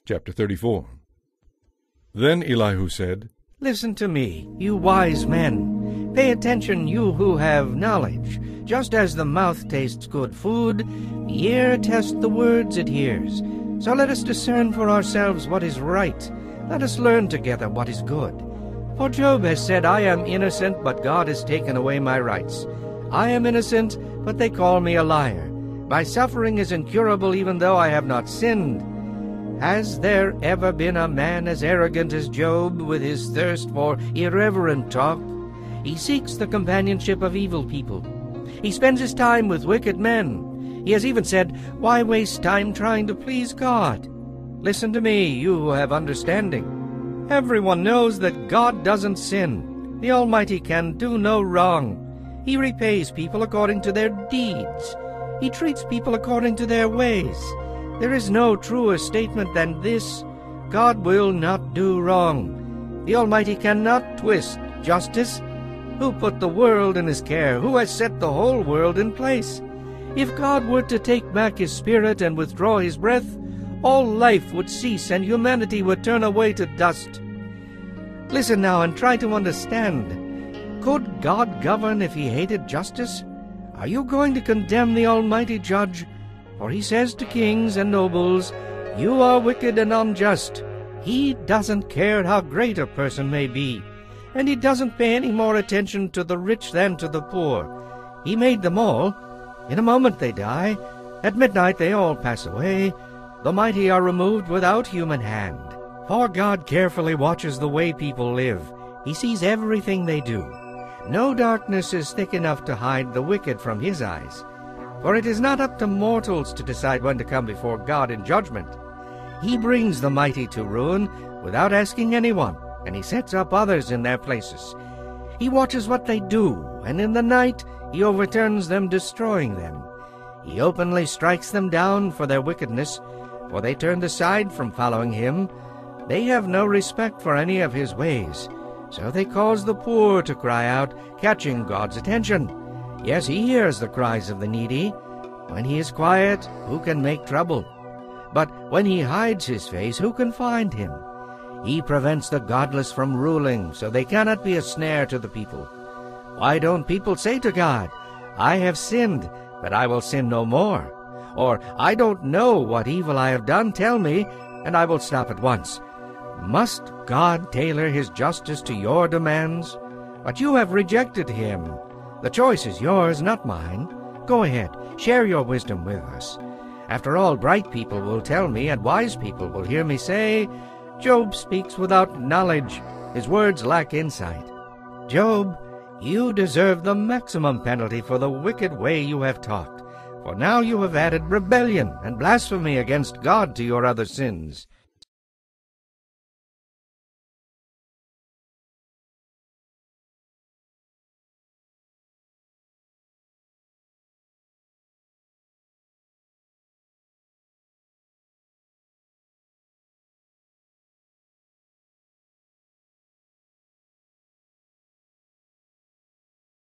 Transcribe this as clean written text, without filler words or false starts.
Chapter 34. Then Elihu said, Listen to me, you wise men. Pay attention, you who have knowledge. Just as the mouth tastes good food, the ear tests the words it hears. So let us discern for ourselves what is right. Let us learn together what is good. For Job has said, I am innocent, but God has taken away my rights. I am innocent, but they call me a liar. My suffering is incurable, even though I have not sinned. Has there ever been a man as arrogant as Job, with his thirst for irreverent talk? He seeks the companionship of evil people. He spends his time with wicked men. He has even said, Why waste time trying to please God? Listen to me, you who have understanding. Everyone knows that God doesn't sin. The Almighty can do no wrong. He repays people according to their deeds. He treats people according to their ways. There is no truer statement than this: God will not do wrong. The Almighty cannot twist justice. Who put the world in his care? Who has set the whole world in place? If God were to take back his spirit and withdraw his breath, all life would cease and humanity would turn away to dust. Listen now and try to understand. Could God govern if he hated justice? Are you going to condemn the Almighty Judge? For he says to kings and nobles, You are wicked and unjust. He doesn't care how great a person may be, and he doesn't pay any more attention to the rich than to the poor. He made them all. In a moment they die. At midnight they all pass away. The mighty are removed without human hand. For God carefully watches the way people live. He sees everything they do. No darkness is thick enough to hide the wicked from his eyes. For it is not up to mortals to decide when to come before God in judgment. He brings the mighty to ruin without asking anyone, and he sets up others in their places. He watches what they do, and in the night he overturns them, destroying them. He openly strikes them down for their wickedness, for they turned aside from following him. They have no respect for any of his ways. So they cause the poor to cry out, catching God's attention. Yes, he hears the cries of the needy. When he is quiet, who can make trouble? But when he hides his face, who can find him? He prevents the godless from ruling, so they cannot be a snare to the people. Why don't people say to God, I have sinned, but I will sin no more? Or, I don't know what evil I have done, tell me, and I will stop at once. Must God tailor his justice to your demands? But you have rejected him. The choice is yours, not mine. Go ahead, share your wisdom with us. After all, bright people will tell me, and wise people will hear me say, Job speaks without knowledge. His words lack insight. Job, you deserve the maximum penalty for the wicked way you have talked. For now you have added rebellion and blasphemy against God to your other sins.